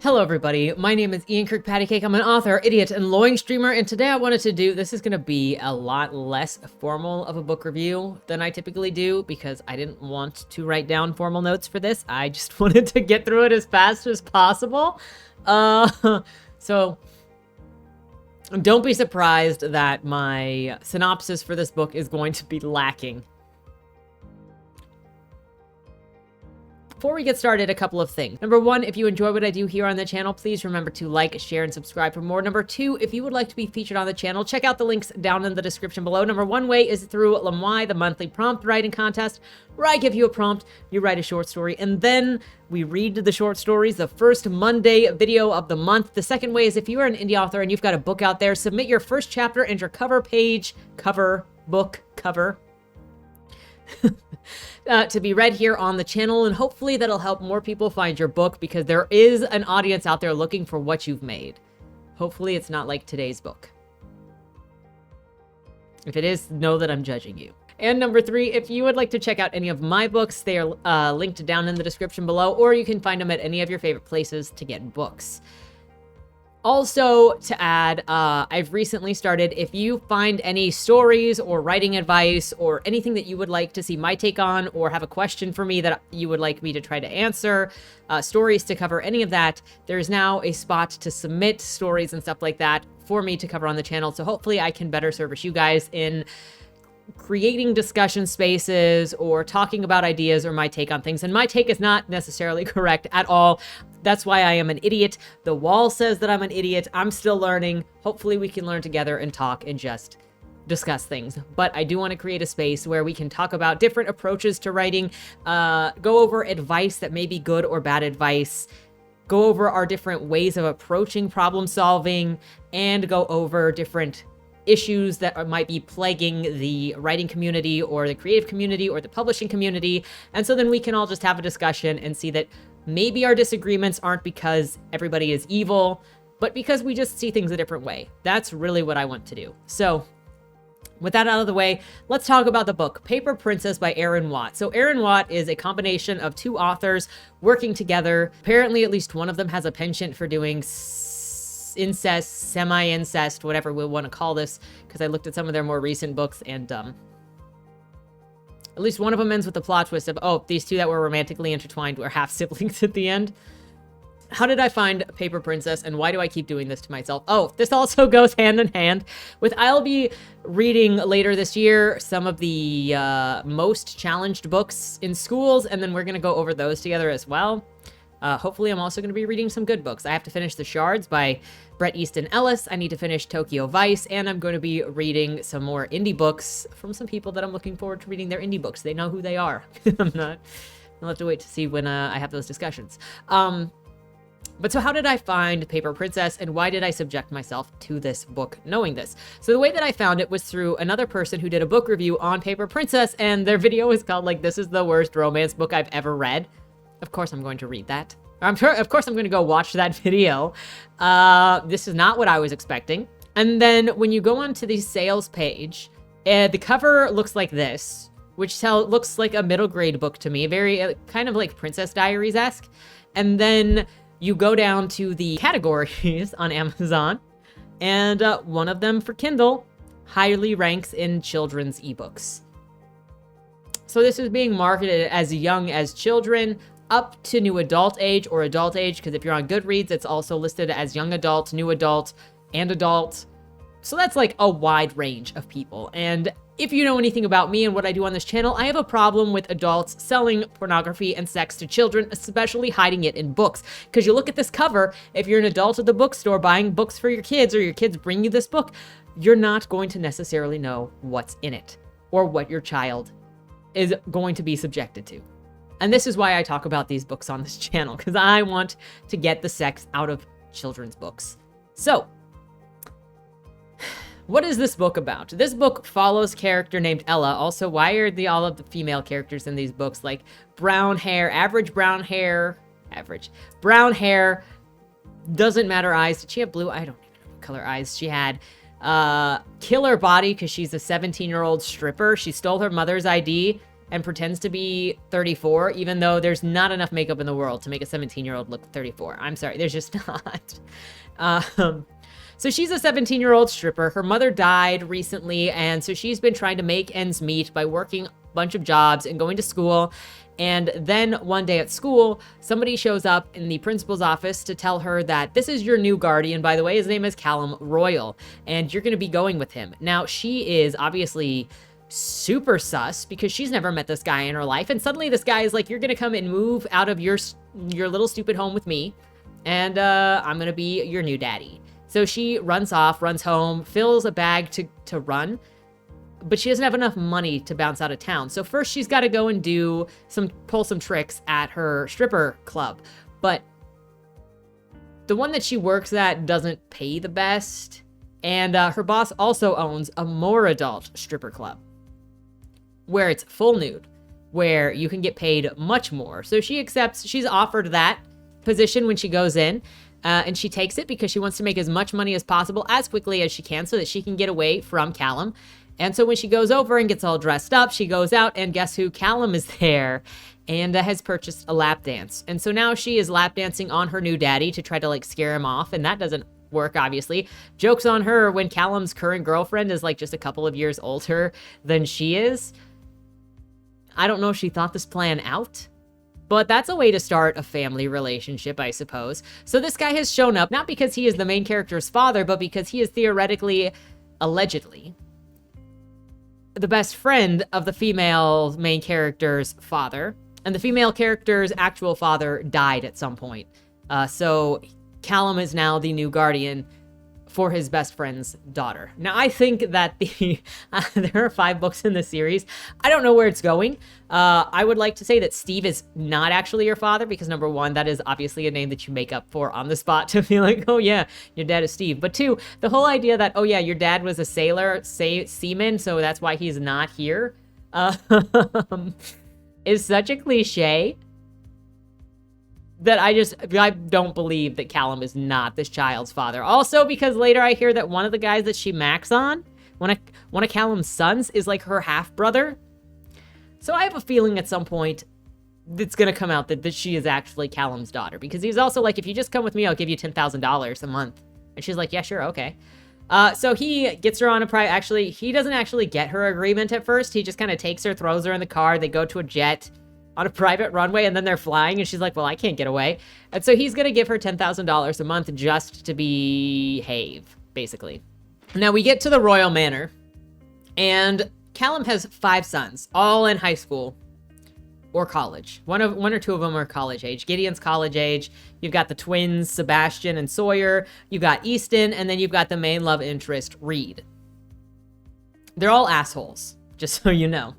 Hello everybody, my name is Ian Kirkpatrick. I'm an author, idiot, and loing streamer, and today I wanted to do, this is going to be a lot less formal of a book review than I typically do, because I didn't want to write down formal notes for this. I just wanted to get through it as fast as possible. So don't be surprised that my synopsis for this book is going to be lacking. Before we get started, a couple of things. Number one, if you enjoy what I do here on the channel, please remember to like, share, and subscribe for more. Number two, if you would like to be featured on the channel, check out the links down in the description below. Number one way is through Lamoy, the monthly prompt writing contest, where I give you a prompt, you write a short story, and then we read the short stories the first Monday video of the month. The second way is if you are an indie author and you've got a book out there, submit your first chapter and your cover page, book cover, to be read here on the channel, and hopefully that'll help more people find your book, because there is an audience out there looking for what you've made. Hopefully it's not like today's book. If it is, know that I'm judging you. And number three, if you would like to check out any of my books, they are linked down in the description below, or you can find them at any of your favorite places to get books. Also, to add, I've recently started, if you find any stories or writing advice or anything that you would like to see my take on, or have a question for me that you would like me to try to answer, stories to cover, any of that, there's now a spot to submit stories and stuff like that for me to cover on the channel. So hopefully I can better service you guys in creating discussion spaces or talking about ideas or my take on things. And my take is not necessarily correct at all. That's why I am an idiot. The wall says that I'm an idiot. I'm still learning. Hopefully we can learn together and talk and just discuss things. But I do want to create a space where we can talk about different approaches to writing, go over advice that may be good or bad advice, go over our different ways of approaching problem solving, and go over different issues that might be plaguing the writing community or the creative community or the publishing community. And so then we can all just have a discussion and see that maybe our disagreements aren't because everybody is evil, but because we just see things a different way. That's really what I want to do. So with that out of the way, let's talk about the book, Paper Princess by Erin Watt. So Erin Watt is a combination of two authors working together. Apparently at least one of them has a penchant for doing incest, semi-incest, whatever we want to call this, because I looked at some of their more recent books, and at least one of them ends with the plot twist of, oh, these two that were romantically intertwined were half siblings at the end. How did I find Paper Princess, and why do I keep doing this to myself? Oh, this also goes hand in hand with, I'll be reading later this year some of the most challenged books in schools, and then we're going to go over those together as well. Hopefully I'm also going to be reading some good books. I have to finish The Shards by Bret Easton Ellis. I need to finish Tokyo Vice, and I'm going to be reading some more indie books from some people that I'm looking forward to reading their indie books. They know who they are. I'll have to wait to see when I have those discussions. But so how did I find Paper Princess, and why did I subject myself to this book knowing this? So the way that I found it was through another person who did a book review on Paper Princess, and their video is called, like, this is the worst romance book I've ever read. Of course I'm going to read that. I'm sure, of course I'm going to go watch that video. This is not what I was expecting. And then when you go onto the sales page, the cover looks like this, which looks like a middle grade book to me, very kind of like Princess Diaries-esque. And then you go down to the categories on Amazon, and one of them for Kindle highly ranks in children's ebooks. So this is being marketed as young as children, up to new adult age or adult age, because if you're on Goodreads, it's also listed as young adult, new adult, and adult. So that's like a wide range of people. And if you know anything about me and what I do on this channel, I have a problem with adults selling pornography and sex to children, especially hiding it in books. Because you look at this cover, if you're an adult at the bookstore buying books for your kids, or your kids bring you this book, you're not going to necessarily know what's in it or what your child is going to be subjected to. And this is why I talk about these books on this channel, because I want to get the sex out of children's books. So, what is this book about? This book follows a character named Ella. Also, why are all of the female characters in these books like brown hair, average, doesn't matter eyes. Did she have blue? I don't even know what color eyes she had. Killer body, because she's a 17-year-old stripper. She stole her mother's ID. and pretends to be 34, even though there's not enough makeup in the world to make a 17-year-old look 34. I'm sorry, there's just not. So she's a 17-year-old stripper. Her mother died recently, and so she's been trying to make ends meet by working a bunch of jobs and going to school. And then one day at school, somebody shows up in the principal's office to tell her that this is your new guardian, by the way. His name is Callum Royal, and you're going to be going with him. Now, she is obviously super sus because she's never met this guy in her life. And suddenly this guy is like, you're going to come and move out of your little stupid home with me, and I'm going to be your new daddy. So she runs off, runs home, fills a bag to run, but she doesn't have enough money to bounce out of town. So first she's got to go and pull some tricks at her stripper club. But the one that she works at doesn't pay the best. And her boss also owns a more adult stripper club where it's full nude, where you can get paid much more. So she's offered that position when she goes in. And she takes it because she wants to make as much money as possible as quickly as she can so that she can get away from Callum. And so when she goes over and gets all dressed up, she goes out and guess who? Callum is there and has purchased a lap dance. And so now she is lap dancing on her new daddy to try to like scare him off. And that doesn't work, obviously. Joke's on her when Callum's current girlfriend is like just a couple of years older than she is. I don't know if she thought this plan out. But that's a way to start a family relationship, I suppose. So this guy has shown up, not because he is the main character's father, but because he is theoretically, allegedly, the best friend of the female main character's father. And the female character's actual father died at some point. So Callum is now the new guardian for his best friend's daughter. Now, I think that there are 5 books in the series. I don't know where it's going. I would like to say that Steve is not actually your father because, number 1, that is obviously a name that you make up for on the spot to be like, oh yeah, your dad is Steve. But 2, the whole idea that, oh yeah, your dad was a seaman, so that's why he's not here, is such a cliche that I don't believe that Callum is not this child's father. Also, because later I hear that one of the guys that she macks on, one of Callum's sons, is like her half-brother. So I have a feeling at some point it's going to come out that she is actually Callum's daughter. Because he's also like, if you just come with me, I'll give you $10,000 a month. And she's like, yeah, sure, okay. So he gets her on a private... Actually, he doesn't actually get her agreement at first. He just kind of takes her, throws her in the car. They go to a jet on a private runway, and then they're flying, and she's like, well, I can't get away. And so he's going to give her $10,000 a month just to behave, basically. Now we get to the Royal Manor, and Callum has 5 sons, all in high school or college. One or two of them are college age. Gideon's college age. You've got the twins, Sebastian and Sawyer. You've got Easton, and then you've got the main love interest, Reed. They're all assholes, just so you know.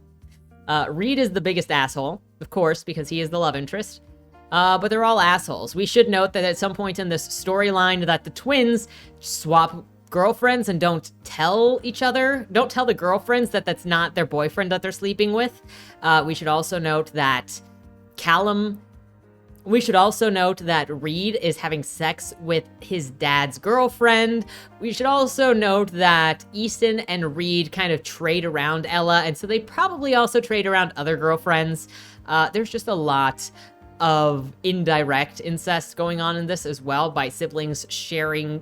Reed is the biggest asshole, of course, because he is the love interest. But they're all assholes. We should note that at some point in this storyline that the twins swap girlfriends and don't tell the girlfriends that that's not their boyfriend that they're sleeping with. We should also note that Reed is having sex with his dad's girlfriend. We should also note that Easton and Reed kind of trade around Ella, and so they probably also trade around other girlfriends. There's just a lot of indirect incest going on in this as well by siblings sharing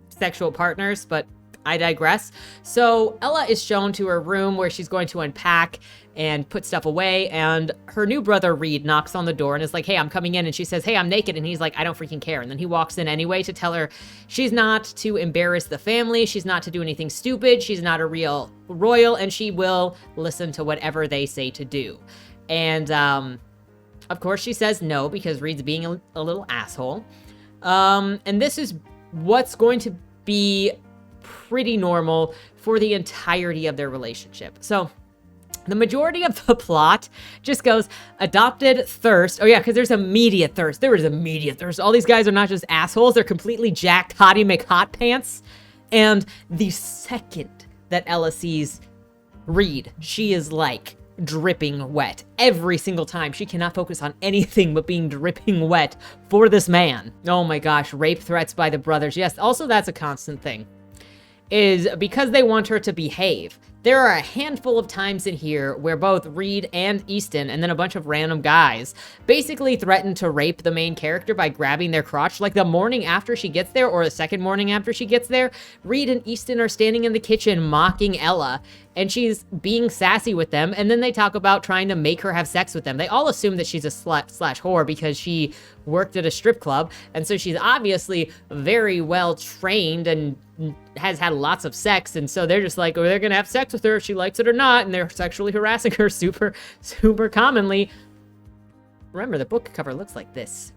sexual partners, but I digress. So Ella is shown to her room where she's going to unpack and put stuff away, and her new brother Reed knocks on the door and is like, hey, I'm coming in, and she says, hey, I'm naked, and he's like, I don't freaking care. And then he walks in anyway to tell her she's not to embarrass the family, she's not to do anything stupid, she's not a real royal, and she will listen to whatever they say to do. And of course she says no because Reed's being a little asshole. And this is what's going to be pretty normal for the entirety of their relationship. So the majority of the plot just goes adopted thirst. Oh yeah, because there's immediate thirst. There is immediate thirst. All these guys are not just assholes. They're completely jacked hottie McHot pants. And the second that Ella sees Reed, she is like dripping wet. Every single time. She cannot focus on anything but being dripping wet for this man. Oh my gosh, rape threats by the brothers. Yes, also that's a constant thing. Is because they want her to behave. There are a handful of times in here where both Reed and Easton, and then a bunch of random guys, basically threaten to rape the main character by grabbing their crotch. Like the morning after she gets there, or the second morning after she gets there, Reed and Easton are standing in the kitchen mocking Ella, and she's being sassy with them, and then they talk about trying to make her have sex with them. They all assume that she's a slut/whore because she worked at a strip club, and so she's obviously very well trained and has had lots of sex, and so they're just like, oh, they're gonna have sex with her if she likes it or not, and they're sexually harassing her super commonly. Remember, the book cover looks like this.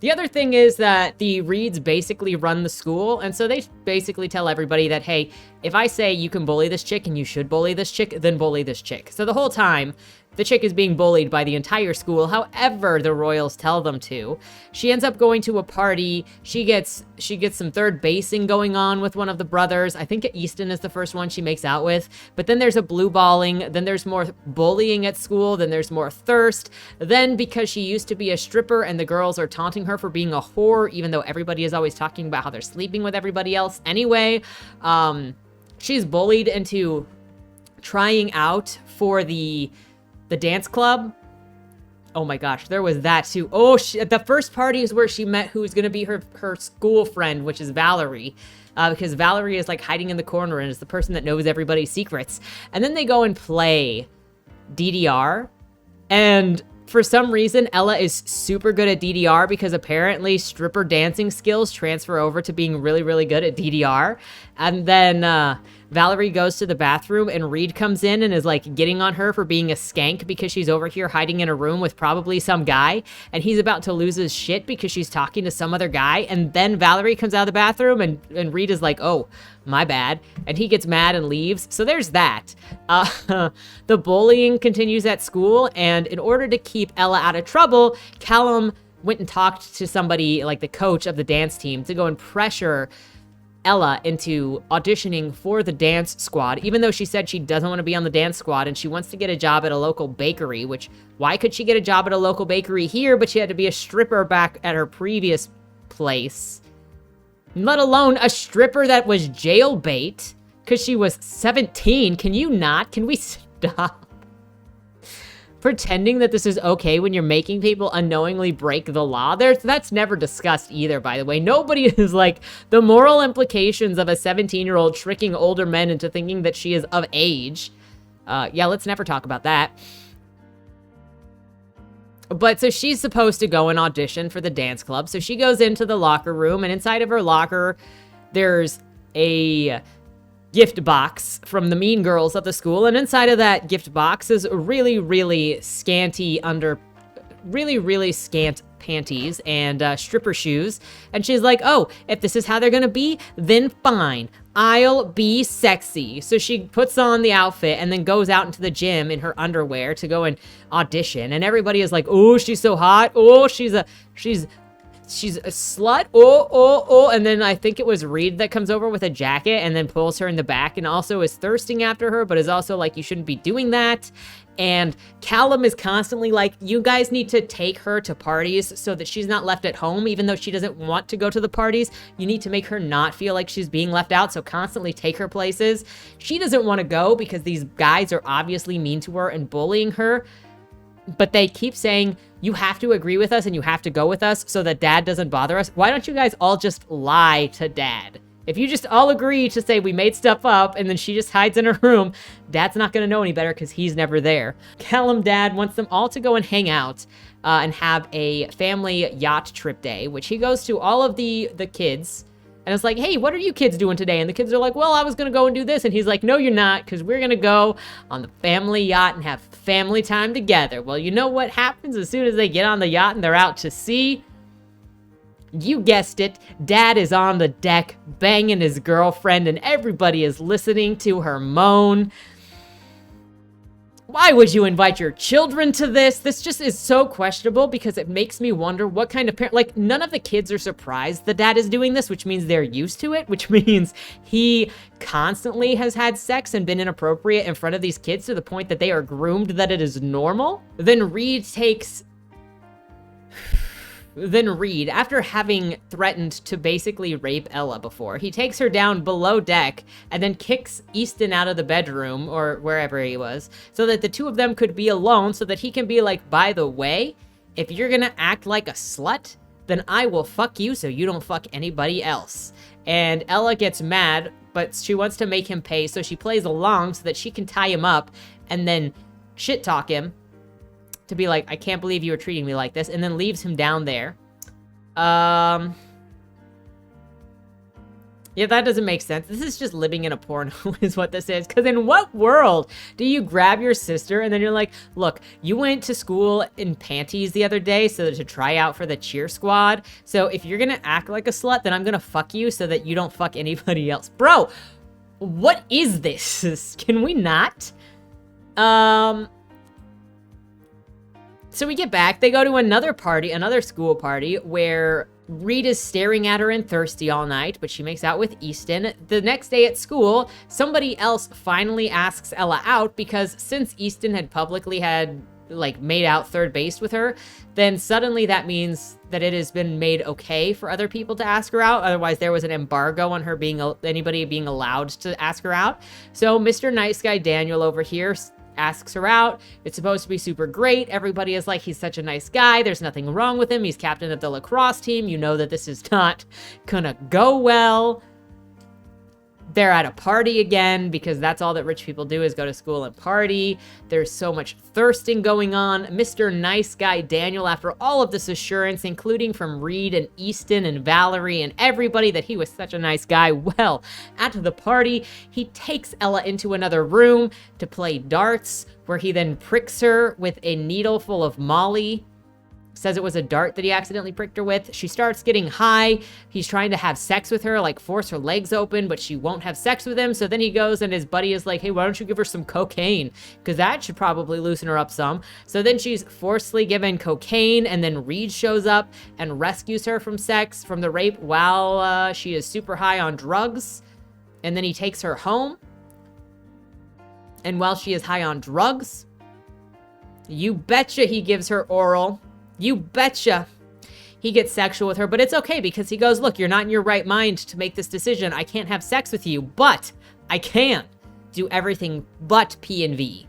The other thing is that the Reeds basically run the school, and so they basically tell everybody that, hey, if I say you can bully this chick and you should bully this chick, then bully this chick. So the whole time, the chick is being bullied by the entire school, however the Royals tell them to. She ends up going to a party. She gets some third basing going on with one of the brothers. I think Easton is the first one she makes out with. But then there's a blue balling. Then there's more bullying at school. Then there's more thirst. Then because she used to be a stripper and the girls are taunting her for being a whore, even though everybody is always talking about how they're sleeping with everybody else anyway, she's bullied into trying out for the dance club. Oh my gosh, there was that too. Oh, the first party is where she met who's gonna be her school friend, which is Valerie. Because Valerie is like hiding in the corner and is the person that knows everybody's secrets. And then they go and play DDR. And for some reason, Ella is super good at DDR because apparently stripper dancing skills transfer over to being really, really good at DDR. And then Valerie goes to the bathroom and Reed comes in and is like getting on her for being a skank because she's over here hiding in a room with probably some guy. And he's about to lose his shit because she's talking to some other guy. And then Valerie comes out of the bathroom and Reed is like, oh, my bad. And he gets mad and leaves. So there's that. The bullying continues at school. And in order to keep Ella out of trouble, Callum went and talked to somebody like the coach of the dance team to go and pressure Ella into auditioning for the dance squad, even though she said she doesn't want to be on the dance squad and she wants to get a job at a local bakery, which why could she get a job at a local bakery here, but she had to be a stripper back at her previous place? Let alone a stripper that was jailbait because she was 17. Can you not? Can we stop pretending that this is okay when you're making people unknowingly break the law? That's never discussed either, by the way. Nobody is like, the moral implications of a 17-year-old tricking older men into thinking that she is of age. Yeah, let's never talk about that. But so she's supposed to go and audition for the dance club. So she goes into the locker room, and inside of her locker, there's a gift box from the mean girls of the school. And inside of that gift box is really, really scant panties and stripper shoes. And she's like, oh, if this is how they're gonna be, then fine. I'll be sexy. So she puts on the outfit and then goes out into the gym in her underwear to go and audition. And everybody is like, oh, she's so hot. Oh, she's a slut. Oh. And then I think it was Reed that comes over with a jacket and then pulls her in the back and also is thirsting after her, but is also like, you shouldn't be doing that. And Callum is constantly like, you guys need to take her to parties so that she's not left at home, even though she doesn't want to go to the parties. You need to make her not feel like she's being left out, so constantly take her places. She doesn't want to go because these guys are obviously mean to her and bullying her, but they keep saying, you have to agree with us and you have to go with us so that Dad doesn't bother us. Why don't you guys all just lie to Dad? If you just all agree to say we made stuff up and then she just hides in her room, Dad's not going to know any better because he's never there. Callum Dad wants them all to go and hang out and have a family yacht trip day, which he goes to all of the kids. And it's like, hey, what are you kids doing today? And the kids are like, well, I was going to go and do this. And he's like, no, you're not, because we're going to go on the family yacht and have family time together. Well, you know what happens as soon as they get on the yacht and they're out to sea? You guessed it, Dad is on the deck banging his girlfriend and everybody is listening to her moan. Why would you invite your children to this? This just is so questionable because it makes me wonder what kind of parent, like none of the kids are surprised that Dad is doing this, which means they're used to it, which means he constantly has had sex and been inappropriate in front of these kids to the point that they are groomed that it is normal. Then Reed takes than Reed after having threatened to basically rape Ella before. He takes her down below deck and then kicks Easton out of the bedroom or wherever he was so that the two of them could be alone so that he can be like, by the way, if you're gonna act like a slut, then I will fuck you so you don't fuck anybody else. And Ella gets mad, but she wants to make him pay, so she plays along so that she can tie him up and then shit talk him to be like, I can't believe you were treating me like this, and then leaves him down there. Yeah, that doesn't make sense. This is just living in a porno is what this is. Because in what world do you grab your sister and then you're like, look, you went to school in panties the other day so to try out for the cheer squad. So if you're going to act like a slut, then I'm going to fuck you so that you don't fuck anybody else. Bro, what is this? Can we not? So we get back, they go to another party, another school party, where Reed is staring at her and thirsty all night, but she makes out with Easton. The next day at school, somebody else finally asks Ella out because since Easton had publicly made out third base with her, then suddenly that means that it has been made okay for other people to ask her out. Otherwise, there was an embargo on her anybody being allowed to ask her out. So Mr. Nice Guy Daniel over here asks her out. It's supposed to be super great. Everybody is like, he's such a nice guy. There's nothing wrong with him. He's captain of the lacrosse team. You know that this is not gonna go well. They're at a party again because that's all that rich people do is go to school and party. There's so much thirsting going on. Mr. Nice Guy Daniel, after all of this assurance, including from Reed and Easton and Valerie and everybody that he was such a nice guy, well, at the party, he takes Ella into another room to play darts, where he then pricks her with a needle full of Molly. Says it was a dart that he accidentally pricked her with. She starts getting high. He's trying to have sex with her, like force her legs open, but she won't have sex with him. So then he goes and his buddy is like, hey, why don't you give her some cocaine? Because that should probably loosen her up some. So then she's forcefully given cocaine, and then Reed shows up and rescues her from the rape while she is super high on drugs. And then he takes her home. And while she is high on drugs, you betcha he gives her oral. You betcha he gets sexual with her, but it's okay because he goes, look, you're not in your right mind to make this decision. I can't have sex with you, but I can do everything but P and V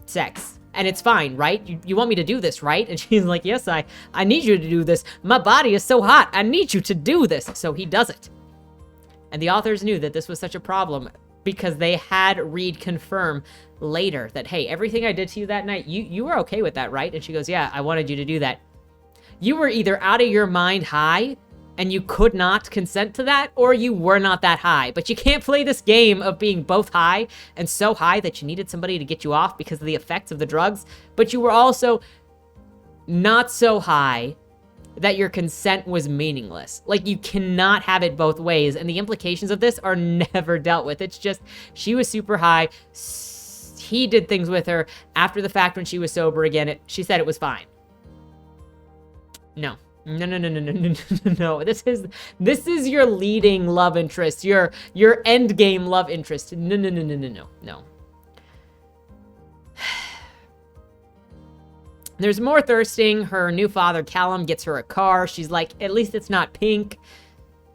sex. And it's fine, right? You want me to do this, right? And she's like, yes, I need you to do this. My body is so hot. I need you to do this. So he does it. And the authors knew that this was such a problem because they had Reed confirm later that, hey, everything I did to you that night, you were okay with that, right? And she goes, yeah, I wanted you to do that. You were either out of your mind high and you could not consent to that, or you were not that high. But you can't play this game of being both high and so high that you needed somebody to get you off because of the effects of the drugs, but you were also not so high that your consent was meaningless. Like, you cannot have it both ways, and the implications of this are never dealt with. It's just, she was super high, he did things with her after the fact when she was sober again. She said it was fine. No. No. This is your leading love interest, your end game love interest. No. There's more thirsting. Her new father, Callum, gets her a car. She's like, at least it's not pink.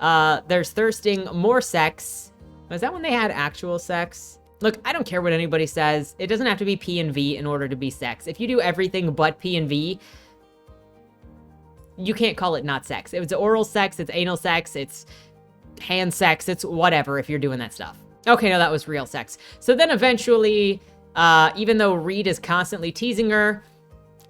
There's thirsting, more sex. Was that when they had actual sex? Look, I don't care what anybody says. It doesn't have to be P and V in order to be sex. If you do everything but P and V, you can't call it not sex. If it's oral sex, it's anal sex, it's hand sex, it's whatever if you're doing that stuff. Okay, no, that was real sex. So then eventually, even though Reed is constantly teasing her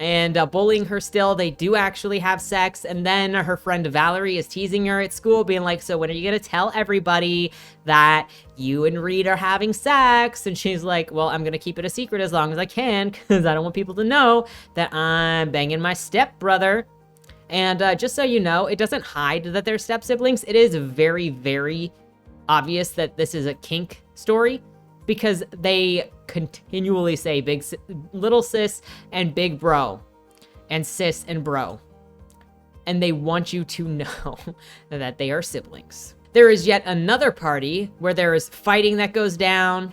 and bullying her still, they do actually have sex. And then her friend Valerie is teasing her at school, being like, so when are you gonna tell everybody that you and Reed are having sex? And she's like, well, I'm gonna keep it a secret as long as I can because I don't want people to know that I'm banging my stepbrother. And just so you know, it doesn't hide that they're step siblings. It is very, very obvious that this is a kink story because they continually say little sis and big bro and sis and bro. And they want you to know that they are siblings. There is yet another party where there is fighting that goes down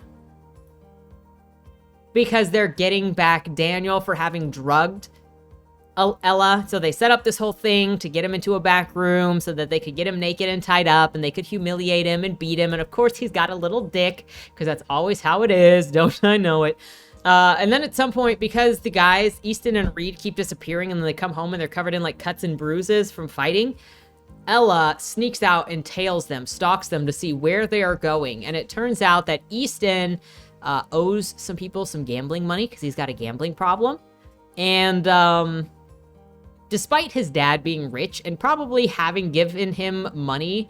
because they're getting back Daniel for having drugged Ella. So they set up this whole thing to get him into a back room so that they could get him naked and tied up and they could humiliate him and beat him. And of course, he's got a little dick because that's always how it is. Don't I know it? And then at some point, because the guys, Easton and Reed, keep disappearing and then they come home and they're covered in like cuts and bruises from fighting, Ella sneaks out and tails them, stalks them to see where they are going. And it turns out that Easton owes some people some gambling money because he's got a gambling problem. And despite his dad being rich and probably having given him money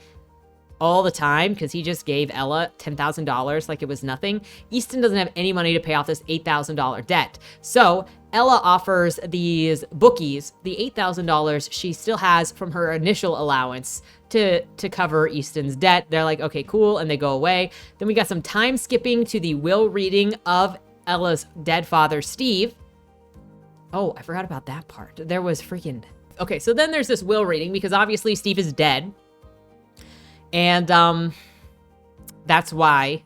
all the time, because he just gave Ella $10,000 like it was nothing, Easton doesn't have any money to pay off this $8,000 debt. So Ella offers these bookies the $8,000 she still has from her initial allowance to cover Easton's debt. They're like, okay, cool, and they go away. Then we got some time skipping to the will reading of Ella's dead father, Steve. Oh, I forgot about that part. There was freaking... Okay, so then there's this will reading because obviously Steve is dead. And that's why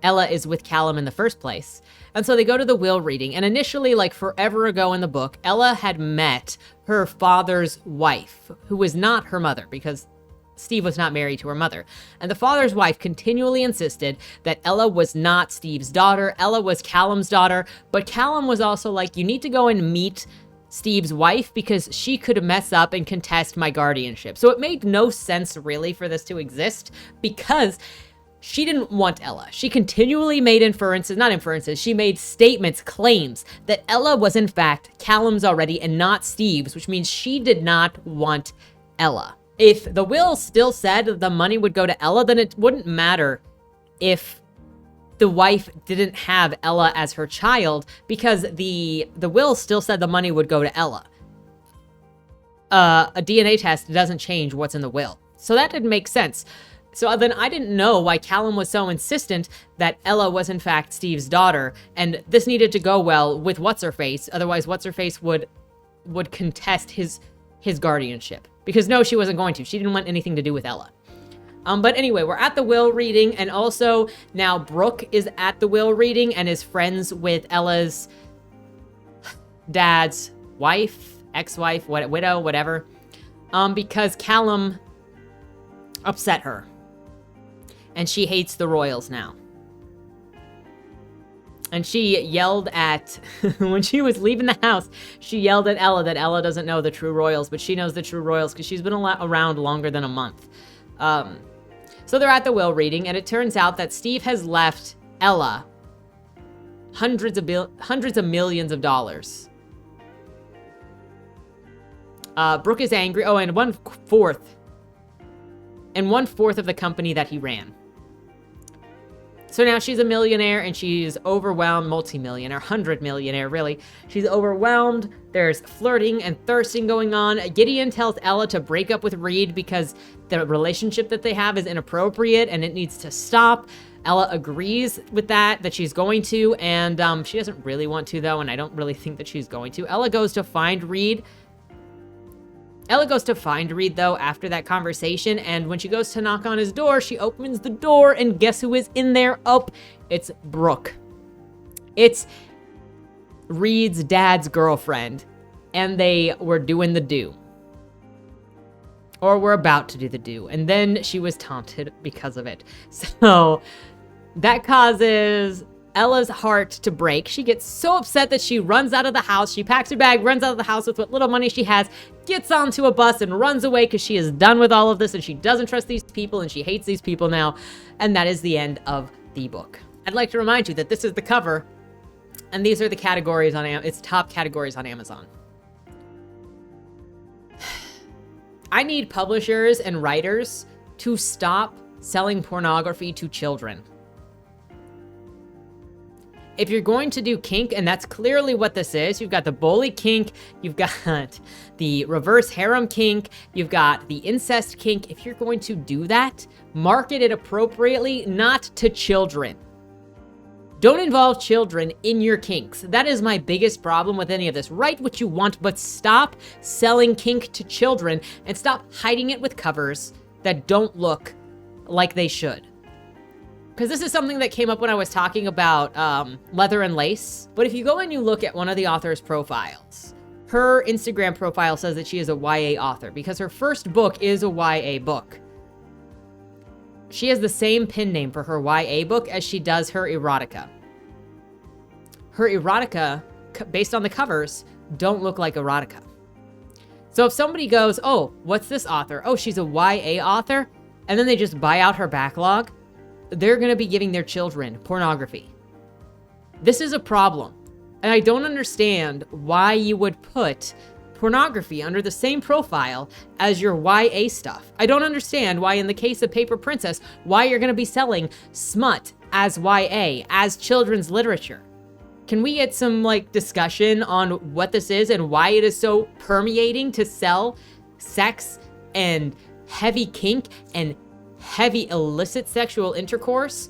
Ella is with Callum in the first place. And so they go to the will reading. And initially, like forever ago in the book, Ella had met her father's wife, who was not her mother because Steve was not married to her mother. And the father's wife continually insisted that Ella was not Steve's daughter. Ella was Callum's daughter. But Callum was also like, you need to go and meet Steve's wife because she could mess up and contest my guardianship. So it made no sense really for this to exist because she didn't want Ella. She continually made she made statements, claims that Ella was in fact Callum's already and not Steve's, which means she did not want Ella. If the will still said the money would go to Ella, then it wouldn't matter if the wife didn't have Ella as her child because the will still said the money would go to Ella. A DNA test doesn't change what's in the will. So that didn't make sense. So then I didn't know why Callum was so insistent that Ella was in fact Steve's daughter, and this needed to go well with What's-Her-Face, otherwise What's-Her-Face would contest his guardianship. Because no, she wasn't going to. She didn't want anything to do with Ella. But anyway, we're at the will reading, and also now Brooke is at the will reading and is friends with Ella's dad's wife, ex-wife, widow, whatever, because Callum upset her, and she hates the royals now. And she yelled at, when she was leaving the house, she yelled at Ella that Ella doesn't know the true royals, but she knows the true royals because she's been around longer than a month. So they're at the will reading, and it turns out that Steve has left Ella hundreds of millions of dollars. Brooke is angry. Oh, and one fourth of the company that he ran. So now she's a millionaire and she's overwhelmed, multi-millionaire, 100-millionaire, really. She's overwhelmed. There's flirting and thirsting going on. Gideon tells Ella to break up with Reed because the relationship that they have is inappropriate and it needs to stop. Ella agrees with that she's going to, and she doesn't really want to, though, and I don't really think that she's going to. Ella goes to find Reed, though, after that conversation, and when she goes to knock on his door, she opens the door, and guess who is in there? Oh, it's Brooke. It's Reed's dad's girlfriend, and they were doing the do. Or were about to do the do, and then she was taunted because of it. So that causes Ella's heart to break. She gets so upset that she runs out of the house. She packs her bag, runs out of the house with what little money she has, gets onto a bus and runs away because she is done with all of this and she doesn't trust these people and she hates these people now. And that is the end of the book. I'd like to remind you that this is the cover and these are the categories on its top categories on Amazon. I need publishers and writers to stop selling pornography to children. If you're going to do kink, and that's clearly what this is, you've got the bully kink, you've got the reverse harem kink, you've got the incest kink. If you're going to do that, market it appropriately, not to children. Don't involve children in your kinks. That is my biggest problem with any of this. Write what you want, but stop selling kink to children and stop hiding it with covers that don't look like they should. Because this is something that came up when I was talking about leather and lace. But if you go and you look at one of the author's profiles, her Instagram profile says that she is a YA author because her first book is a YA book. She has the same pen name for her YA book as she does her erotica. Her erotica, based on the covers, don't look like erotica. So if somebody goes, oh, what's this author? Oh, she's a YA author. And then they just buy out her backlog. They're going to be giving their children pornography. This is a problem. And I don't understand why you would put pornography under the same profile as your YA stuff. I don't understand why in the case of Paper Princess, why you're going to be selling smut as YA, as children's literature. Can we get some discussion on what this is and why it is so permeating to sell sex and heavy kink and heavy illicit sexual intercourse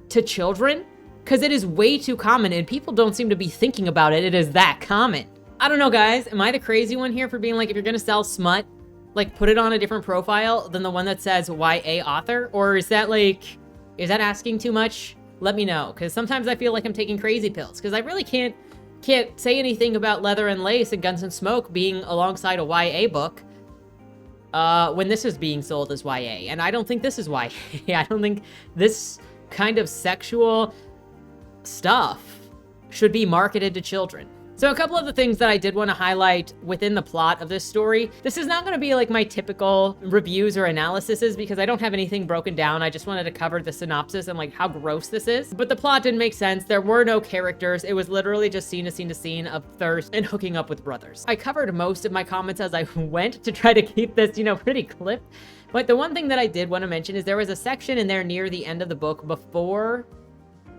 to children? Because it is way too common and people don't seem to be thinking about it. It is that common. I don't know, guys. Am I the crazy one here for being if you're going to sell smut, put it on a different profile than the one that says YA author? Or is that is that asking too much? Let me know, because sometimes I feel like I'm taking crazy pills, because I really can't say anything about Leather and Lace and Guns and Smoke being alongside a YA book when this is being sold as YA, and I don't think this is YA. I don't think this kind of sexual stuff should be marketed to children. So a couple of the things that I did want to highlight within the plot of this story. This is not going to be my typical reviews or analyses because I don't have anything broken down. I just wanted to cover the synopsis and how gross this is. But the plot didn't make sense. There were no characters. It was literally just scene to scene to scene of thirst and hooking up with brothers. I covered most of my comments as I went to try to keep this, pretty clipped. But the one thing that I did want to mention is there was a section in there near the end of the book before,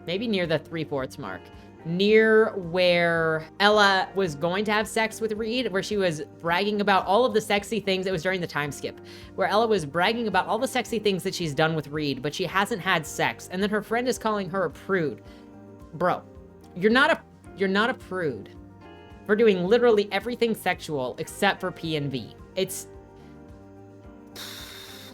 maybe near the 3/4 mark, near where Ella was going to have sex with Reed, where she was bragging about all of the sexy things. It was during the time skip, where Ella was bragging about all the sexy things that she's done with Reed, but she hasn't had sex. And then her friend is calling her a prude. Bro, you're not a prude for doing literally everything sexual except for P and V.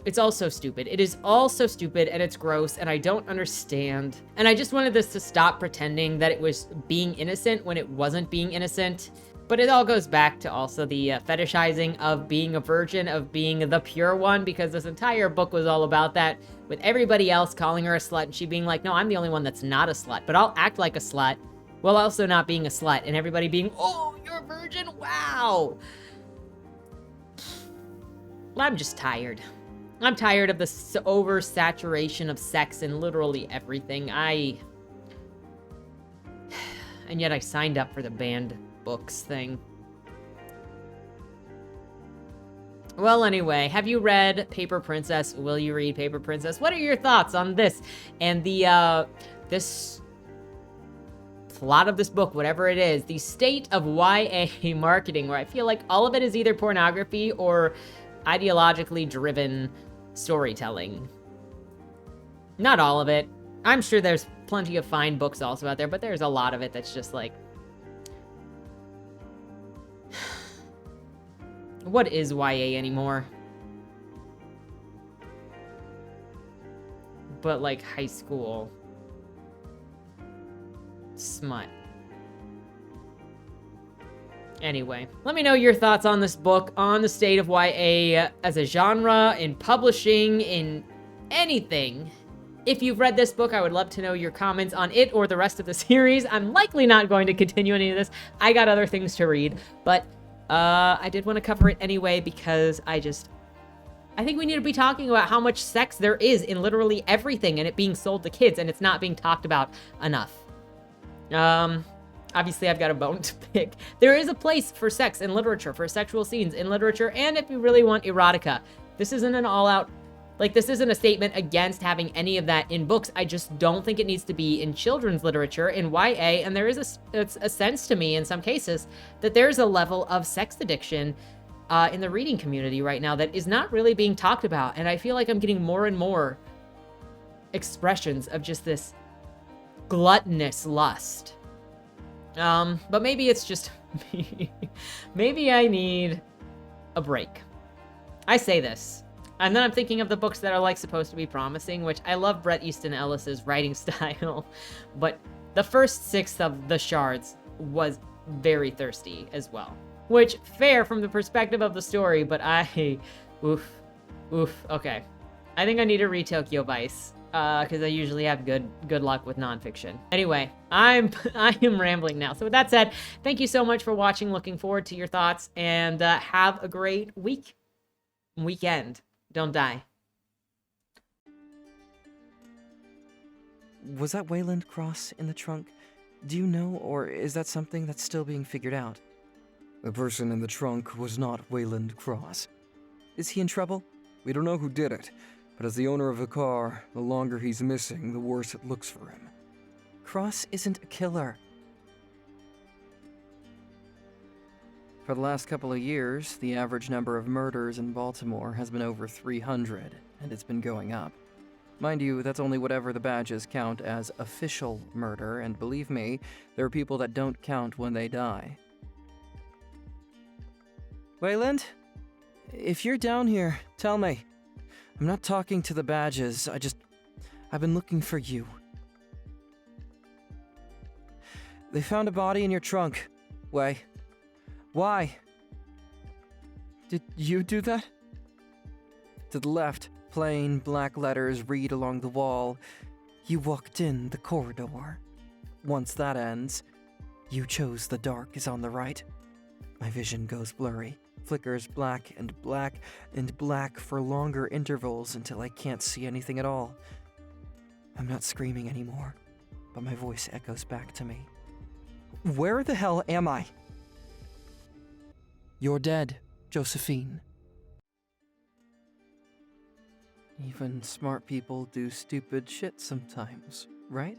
It's all so stupid. It is all so stupid and it's gross and I don't understand. And I just wanted this to stop pretending that it was being innocent when it wasn't being innocent. But it all goes back to also the fetishizing of being a virgin, of being the pure one, because this entire book was all about that, with everybody else calling her a slut and she being like, no, I'm the only one that's not a slut, but I'll act like a slut while also not being a slut, and everybody being, oh, you're a virgin, wow. I'm just tired. I'm tired of the oversaturation of sex in literally everything. And yet I signed up for the banned books thing. Well, anyway, have you read Paper Princess? Will you read Paper Princess? What are your thoughts on this and this plot of this book, whatever it is, the state of YA marketing, where I feel like all of it is either pornography or ideologically driven storytelling. Not all of it. I'm sure there's plenty of fine books also out there, but there's a lot of it that's just what is YA anymore? But high school smut. Anyway, let me know your thoughts on this book, on the state of YA as a genre, in publishing, in anything. If you've read this book, I would love to know your comments on it or the rest of the series. I'm likely not going to continue any of this. I got other things to read, but I did want to cover it anyway because I think we need to be talking about how much sex there is in literally everything and it being sold to kids and it's not being talked about enough. Obviously, I've got a bone to pick. There is a place for sex in literature, for sexual scenes in literature, and if you really want erotica. This isn't an all-out, this isn't a statement against having any of that in books. I just don't think it needs to be in children's literature, in YA, and there is a sense to me in some cases that there's a level of sex addiction in the reading community right now that is not really being talked about, and I feel like I'm getting more and more expressions of just this gluttonous lust. But maybe it's just me. Maybe I need a break. I say this, and then I'm thinking of the books that are supposed to be promising, which I love Bret Easton Ellis's writing style, but the first 6 of The Shards was very thirsty as well. Which, fair from the perspective of the story, but oof, okay. I think I need to read Tokyo Vice, because I usually have good luck with nonfiction. Anyway, I am rambling now. So with that said, thank you so much for watching. Looking forward to your thoughts, and have a great weekend. Don't die. Was that Wayland Cross in the trunk? Do you know, or is that something that's still being figured out? The person in the trunk was not Wayland Cross. Is he in trouble? We don't know who did it, but as the owner of the car, the longer he's missing, the worse it looks for him. Cross isn't a killer. For the last couple of years, the average number of murders in Baltimore has been over 300, and it's been going up. Mind you, that's only whatever the badges count as official murder, and believe me, there are people that don't count when they die. Wayland? If you're down here, tell me. I'm not talking to the badges, I've been looking for you. They found a body in your trunk. Why? Did you do that? To the left, plain black letters read along the wall. You walked in the corridor. Once that ends, you chose the dark is on the right. My vision goes blurry, flickers black and black and black for longer intervals until I can't see anything at all. I'm not screaming anymore, but my voice echoes back to me. Where the hell am I? You're dead, Josephine. Even smart people do stupid shit sometimes, right?